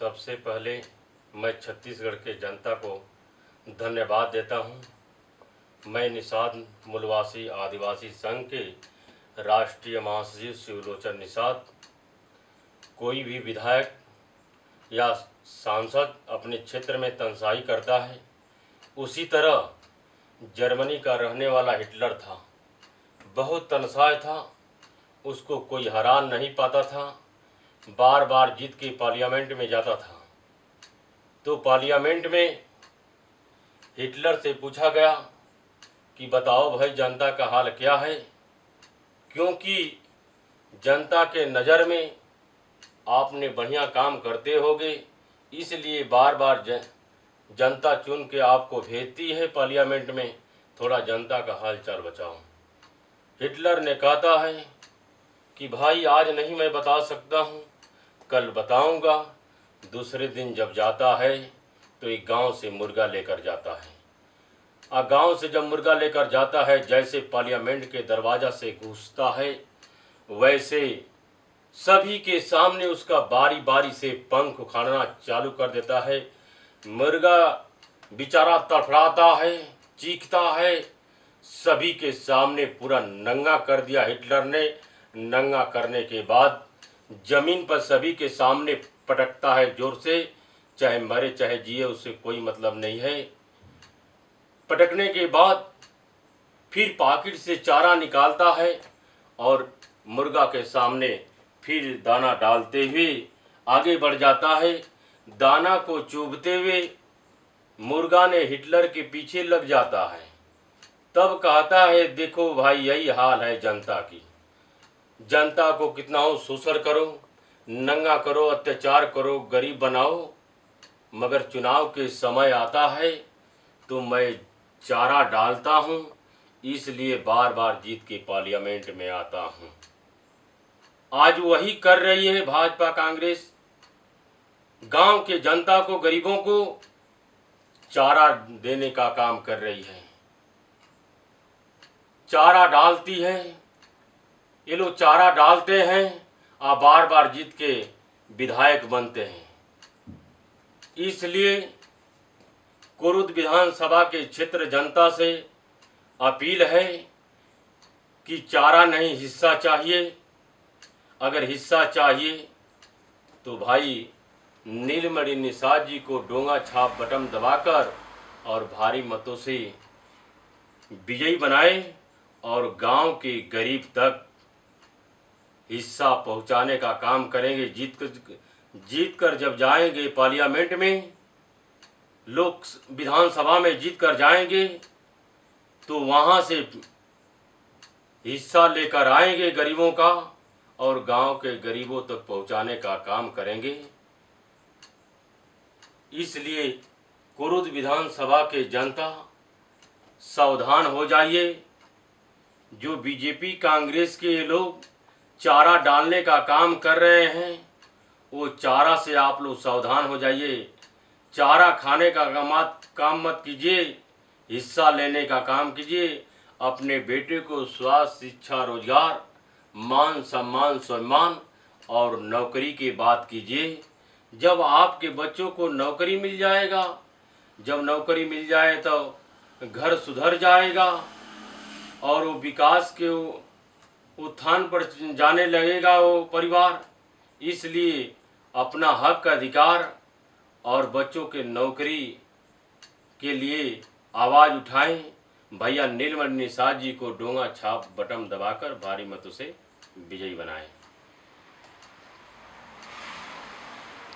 सबसे पहले मैं छत्तीसगढ़ के जनता को धन्यवाद देता हूं। मैं निषाद मूलवासी आदिवासी संघ के राष्ट्रीय महासचिव शिवलोचन निषाद। कोई भी विधायक या सांसद अपने क्षेत्र में तनसाई करता है, उसी तरह जर्मनी का रहने वाला हिटलर था, बहुत तनसाय था, उसको कोई हरा नहीं पाता था, बार बार जीत के पार्लियामेंट में जाता था। तो पार्लियामेंट में हिटलर से पूछा गया कि बताओ भाई जनता का हाल क्या है, क्योंकि जनता के नज़र में आपने बढ़िया काम करते होगे, इसलिए बार बार जनता चुन के आपको भेजती है पार्लियामेंट में, थोड़ा जनता का हाल चाल बताओ। हिटलर ने कहता है कि भाई आज नहीं मैं बता सकता हूँ, कल बताऊँगा। दूसरे दिन जब जाता है तो एक गांव से मुर्गा लेकर जाता है। गांव से जब मुर्गा लेकर जाता है, जैसे पार्लियामेंट के दरवाज़ा से घुसता है, वैसे सभी के सामने उसका बारी बारी से पंख उखाड़ना चालू कर देता है। मुर्गा बेचारा तड़फड़ाता है, चीखता है, सभी के सामने पूरा नंगा कर दिया हिटलर ने। नंगा करने के बाद जमीन पर सभी के सामने पटकता है जोर से, चाहे मरे चाहे जिए उससे कोई मतलब नहीं है। पटकने के बाद फिर पॉकेट से चारा निकालता है और मुर्गा के सामने फिर दाना डालते हुए आगे बढ़ जाता है। दाना को चुभते हुए मुर्गा ने हिटलर के पीछे लग जाता है। तब कहता है देखो भाई यही हाल है जनता की, जनता को कितना हो शोषण करो, नंगा करो, अत्याचार करो, गरीब बनाओ, मगर चुनाव के समय आता है तो मैं चारा डालता हूँ, इसलिए बार बार जीत के पार्लियामेंट में आता हूँ। आज वही कर रही है भाजपा कांग्रेस, गांव के जनता को, गरीबों को चारा देने का काम कर रही है, चारा डालती है। ये लोग चारा डालते हैं और बार बार जीत के विधायक बनते हैं। इसलिए कुरुद विधानसभा के क्षेत्र जनता से अपील है कि चारा नहीं हिस्सा चाहिए। अगर हिस्सा चाहिए तो भाई नीलमणि निषाद जी को डोंगा छाप बटन दबाकर और भारी मतों से विजयी बनाए और गांव के गरीब तक हिस्सा पहुंचाने का काम करेंगे। जीत कर जब जाएंगे पार्लियामेंट में, लोक विधानसभा में जीत कर जाएंगे तो वहां से हिस्सा लेकर आएंगे गरीबों का और गांव के गरीबों तक पहुंचाने का काम करेंगे। इसलिए कुरुद विधानसभा के जनता सावधान हो जाइए। जो बीजेपी कांग्रेस के लोग चारा डालने का काम कर रहे हैं, वो चारा से आप लोग सावधान हो जाइए। चारा खाने का काम मत कीजिए, हिस्सा लेने का काम कीजिए। अपने बेटे को स्वास्थ्य, शिक्षा, रोजगार, मान सम्मान, सम्मान और नौकरी की बात कीजिए। जब आपके बच्चों को नौकरी मिल जाएगा, जब नौकरी मिल जाए तो घर सुधर जाएगा और वो विकास के उत्थान पर जाने लगेगा वो परिवार। इसलिए अपना हक, अधिकार और बच्चों के नौकरी के लिए आवाज़ उठाएं। भैया नीलमणि निषाद जी को डोंगा छाप बटन दबाकर भारी मतों से विजयी बनाएं।